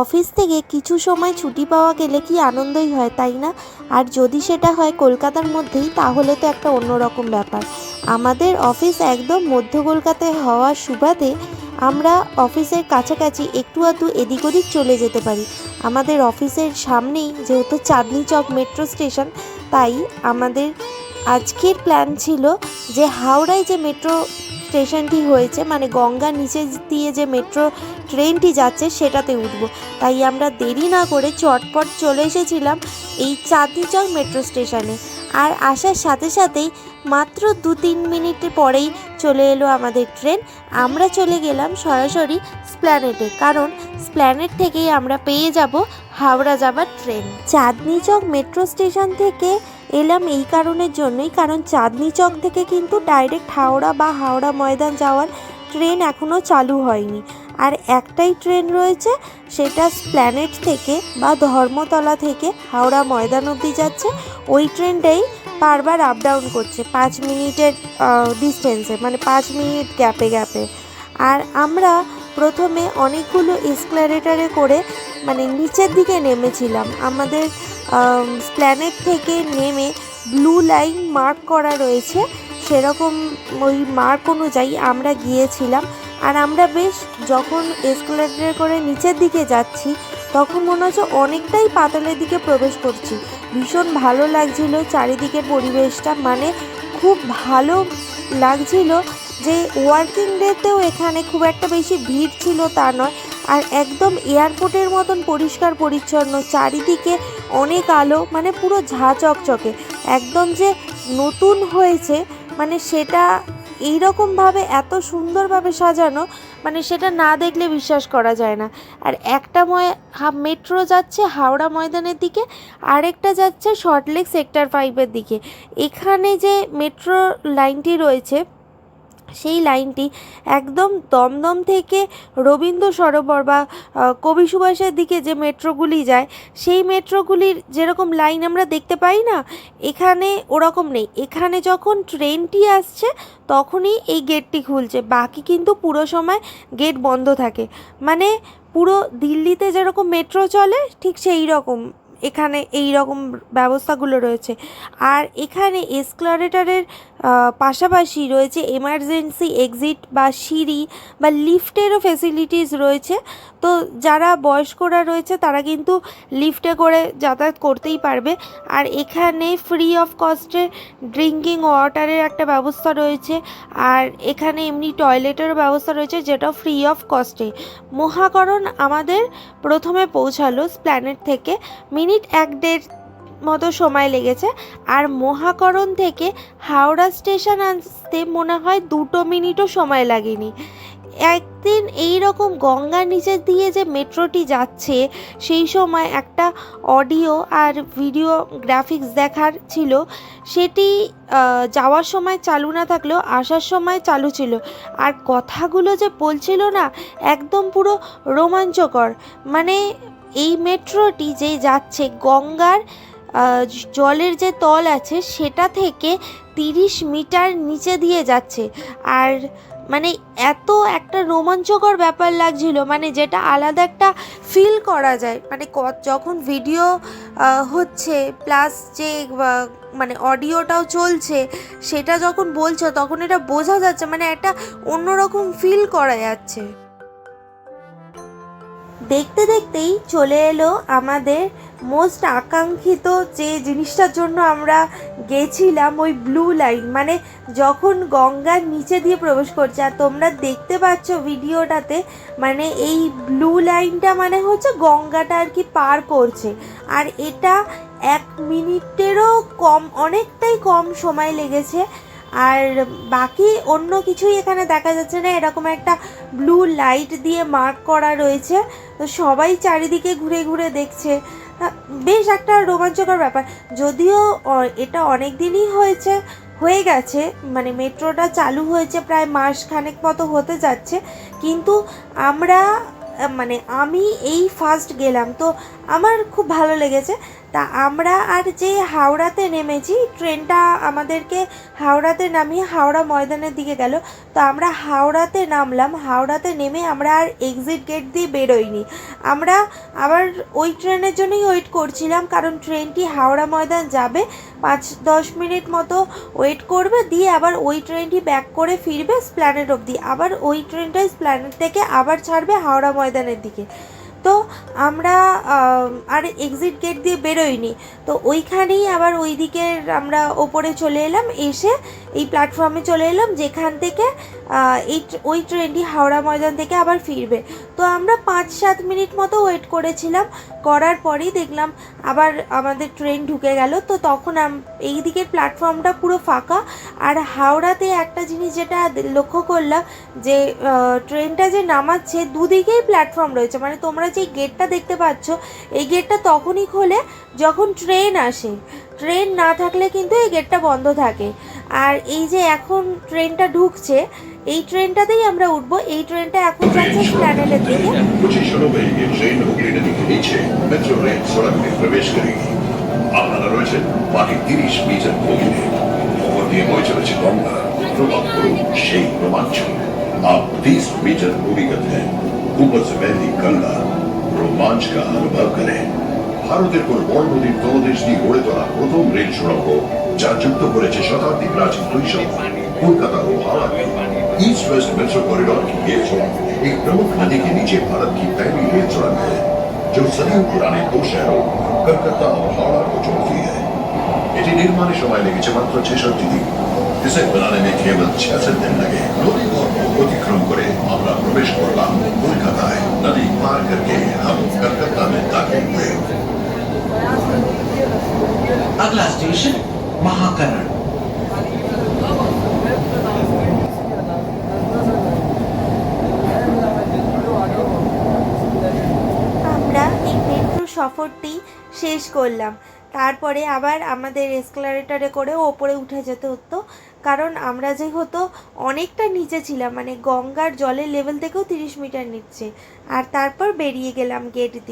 Office থেকে কিছু সময় ছুটি পাওয়া গেলে কি আনন্দই হয়, তাই না? আর যদি সেটা হয় কলকাতার মধ্যেই, তাহলে তো একটা অন্যরকম ব্যাপার। আমাদের অফিস একদম মধ্য কলকাতায় হওয়ার সুবাদে আমরা অফিসের কাছাকাছি একটু আধটু এদিক ওদিক চলে যেতে পারি। আমাদের অফিসের সামনেই যেহেতু চাঁদনি চক মেট্রো স্টেশন, তাই আমাদের আজকের প্ল্যান ছিল যে হাওড়ায় যে মেট্রো স্টেশনটি হয়েছে, মানে গঙ্গার নিচে দিয়ে যে মেট্রো ট্রেনটি যাচ্ছে সেটাতে উঠবো। তাই আমরা দেরি না করে চটপট চলে এসেছিলাম এই চাঁদনি চক মেট্রো স্টেশনে। আর আসার সাথে সাথেই মাত্র 2-3 মিনিট পরেই চলে এলো আমাদের ট্রেন। আমরা চলে গেলাম সরাসরি স্প্ল্যানেডে, কারণ স্প্ল্যানেড থেকেই আমরা পেয়ে যাব হাওড়া যাবার train. Chandni Chowk metro station থেকে এলাম এই কারণের জন্যই, কারণ চাঁদনি চক থেকে কিন্তু ডাইরেক্ট হাওড়া বা হাওড়া ময়দান যাওয়ার ট্রেন এখনও চালু হয়নি। আর একটাই ট্রেন রয়েছে, সেটা স্প্ল্যানেড থেকে বা ধর্মতলা থেকে হাওড়া ময়দান অবধি যাচ্ছে। ওই ট্রেনটাই বারবার আপ ডাউন করছে 5 মিনিটের ডিস্টেন্সে, মানে 5 মিনিট গ্যাপে গ্যাপে। আর আমরা প্রথমে অনেকগুলো এসক্যালেটরে করে মানে নিচের দিকে নেমেছিলাম। আমাদের স্প্ল্যানেড থেকে নেমে ব্লু লাইন মার্ক করা রয়েছে, সেরকম ওই মার্ক অনুযায়ী আমরা গিয়েছিলাম। আর আমরা বেশ যখন এসক্যালেটরে করে নিচের দিকে যাচ্ছি, তখন মনে হচ্ছে অনেকটাই পাতালের দিকে প্রবেশ করছি। ভীষণ ভালো লাগছিল চারিদিকের পরিবেশটা, মানে খুব ভালো লাগছিল। যে ওয়ার্কিং ডেতেও এখানে খুব একটা বেশি ভিড় ছিল তা নয়, আর একদম এয়ারপোর্টের মতন পরিষ্কার পরিচ্ছন্ন, চারিদিকে অনেক আলো, মানে পুরো ঝাঁ চকচকে, একদম যে নতুন হয়েছে মানে সেটা এইরকমভাবে এত সুন্দরভাবে সাজানো, মানে সেটা না দেখলে বিশ্বাস করা যায় না। আর একটা মেট্রো যাচ্ছে হাওড়া ময়দানের দিকে, আরেকটা যাচ্ছে সল্টলেক সেক্টর 5-এর দিকে। এখানে যে মেট্রো লাইনটি রয়েছে, সেই লাইনটি একদম দমদম থেকে রবীন্দ্র সরোবর বা কবি সুভাষের দিকে যে মেট্রোগুলি যায়, সেই মেট্রোগুলির যেরকম লাইন আমরা দেখতে পাই না, এখানে ওরকম নেই। এখানে যখন ট্রেনটি আসছে তখনই এই গেটটি খুলছে, বাকি কিন্তু পুরো সময় গেট বন্ধ থাকে। মানে পুরো দিল্লিতে যেরকম মেট্রো চলে ঠিক সেই রকম এখানে এই রকম ব্যবস্থাগুলো রয়েছে। আর এখানে এসক্যালেটরের পাশাপাশি রয়েছে এমার্জেন্সি এক্সিট বা সিঁড়ি বা লিফটেরও ফেসিলিটিস রয়েছে। তো যারা বয়স্করা রয়েছে তারা কিন্তু লিফটে করে যাতায়াত করতেই পারবে। আর এখানে ফ্রি অফ কস্টে ড্রিঙ্কিং ওয়াটারের একটা ব্যবস্থা রয়েছে, আর এখানে এমনি টয়লেটেরও ব্যবস্থা রয়েছে, যেটাও ফ্রি অফ কস্টে। মহাকরণ আমাদের প্রথমে পৌঁছালো স্প্ল্যানেড থেকে, মিনিট 1-1.5 মতো সময় লেগেছে। আর মহাকরণ থেকে হাওড়া স্টেশন আসতে মনে হয় 2 মিনিটও সময় লাগেনি। একদিন এই রকম গঙ্গার নিচে দিয়ে যে মেট্রোটি যাচ্ছে, সেই সময় একটা অডিও আর ভিডিও গ্রাফিক্স দেখার ছিল, সেটি যাওয়ার সময় চালু না থাকলেও আসার সময় চালু ছিল। আর কথাগুলো যে বলছিল না, একদম পুরো রোমাঞ্চকর। মানে এই মেট্রোটি যে যাচ্ছে গঙ্গার জলের যে তল আছে সেটা থেকে 30 মিটার নিচে দিয়ে যাচ্ছে। আর মানে এত একটা রোমাঞ্চকর ব্যাপার লাগছিল, মানে যেটা আলাদা একটা ফিল করা যায়। মানে যখন ভিডিও হচ্ছে প্লাস যে মানে অডিওটাও চলছে, সেটা যখন বলছো তখন এটা বোঝা যাচ্ছে, মানে একটা অন্যরকম ফিল করা যাচ্ছে। দেখতে দেখতেই চলে এলো আমাদের মোস্ট আকাঙ্ক্ষিত যে জিনিসটার জন্য আমরা গেছিলাম, ওই ব্লু লাইন। মানে যখন গঙ্গার নিচে দিয়ে প্রবেশ করছে, আর তোমরা দেখতে পাচ্ছ ভিডিওটাতে, মানে এই ব্লু লাইনটা মানে হচ্ছে গঙ্গাটা আর কি পার করছে। আর এটা 1 মিনিটেরও কম, অনেকটাই কম সময় লেগেছে। আর বাকি অন্য কিছুই এখানে দেখা যাচ্ছে না, এরকম একটা ব্লু লাইট দিয়ে মার্ক করা রয়েছে। তো সবাই চারিদিকে ঘুরে ঘুরে দেখছে, বেশ একটা রোমাঞ্চকর ব্যাপার। যদিও এটা অনেক দিনই হয়ে গেছে, মানে মেট্রোটা চালু হয়েছে প্রায় মাসখানেক মতো হতে যাচ্ছে, কিন্তু আমি এই ফার্স্ট গেলাম, তো আমার খুব ভালো লেগেছে। তা আমরা আর যে হাওড়াতে নেমেছি, ট্রেনটা আমাদেরকে হাওড়াতে নামিয়ে হাওড়া ময়দানের দিকে গেল। তো আমরা হাওড়াতে নামলাম, হাওড়াতে নেমে আমরা আর এক্সিট গেট দিয়ে বেরোইনি। আমরা আবার ওই ট্রেনের জন্যই ওয়েট করছিলাম, কারণ ট্রেনটি হাওড়া ময়দান যাবে, 5-10 মিনিট মতো ওয়েট করবে, দিয়ে আবার ওই ট্রেনটি ব্যাক করে ফিরবে স্প্ল্যানেড অবধি, আবার ওই ট্রেনটাই স্প্ল্যানেড থেকে আবার ছাড়বে হাওড়া ময়দানের দিকে। তো আমরা আর এক্সিট গেট দিয়ে বেরোইনি। তো ওইখানেই আবার ওই দিকের আমরা ওপরে চলে এলাম, এসে এই প্ল্যাটফর্মে চলে এলাম যেখান থেকে ওই ট্রেনটি হাওড়া ময়দান থেকে আবার ফিরবে। তো আমরা 5-7 মিনিট মতো ওয়েট করেছিলাম, করার পরেই দেখলাম আবার আমাদের ট্রেন ঢুকে গেল। তো তখন এই দিকের প্ল্যাটফর্মটা পুরো ফাঁকা। আর হাওড়াতে একটা জিনিস যেটা লক্ষ্য করলাম, যে ট্রেনটা যে নামাচ্ছে দুদিকেই প্ল্যাটফর্ম রয়েছে, মানে তোমরা যে গেটটা দেখতে পাচ্ছ এই গেটটা তখনই খোলে যখন ট্রেন আসে, ট্রেন না থাকলে কিন্তু এই গেটটা বন্ধ থাকে। আর এই যে এখন ট্রেনটা ঢুকছে, এই ট্রেনটাতেই আমরা উঠবো। এই ট্রেনটা এখন যাচ্ছে স্প্ল্যানেডের দিকে। कुछ ही क्षणों में ये ट्रेन हुगली नदी के नीचे मेट्रो रेल सड़क में प्रवेश करेगी। আপনারা রয়েছেন বাকি 30 মিটার গভীরে। ওপর দিয়ে বয়ে চলেছে গঙ্গা, প্রভাব করুন সেই रोमांच। आप 30 मीटर भूमिगत हैं, ऊपर से बहती गंगा, रोमांच का अनुभव करें। ভারতের কোন বড় নদীর তলদেশ দিয়ে গড়ে তোলা প্রথম রেল সুড়ঙ্গ, যা যুক্ত করেছে শতাব্দী প্রাচীন কৈশোর कोलकाता और हावड़ा में। ईस्ट वेस्ट मेट्रो कॉरिडोर की ये सुरंग एक प्रमुख नदी के नीचे भारत की पहली रेल सुरंग है, जो सदियों पुराने दो शहरों कलकत्ता और हावड़ा को जोड़ती है। এটি নির্মাণের সময় লেগেছে মাত্র 66 দিন। इसे बनाने में केवल 66 दिन लगे। नदी को अतिक्रम করে আমরা প্রবেশ করলাম কলকাতায়। नदी पार करके हम कलकत्ता में दाखिल हुए। अगला स्टेशन महाकरण। আমরা এই মেট্রো সফরটি শেষ করলাম। তারপরে আবার আমাদের এসকেলেটরে করে ওপরে উঠে যেতে হতো, কারণ আমরা যেহেতু অনেকটা নিচে ছিলাম, মানে গঙ্গার জলের লেভেল থেকেও 30 মিটার নিচে। আর তারপর বেরিয়ে গেলাম গেট দিয়ে।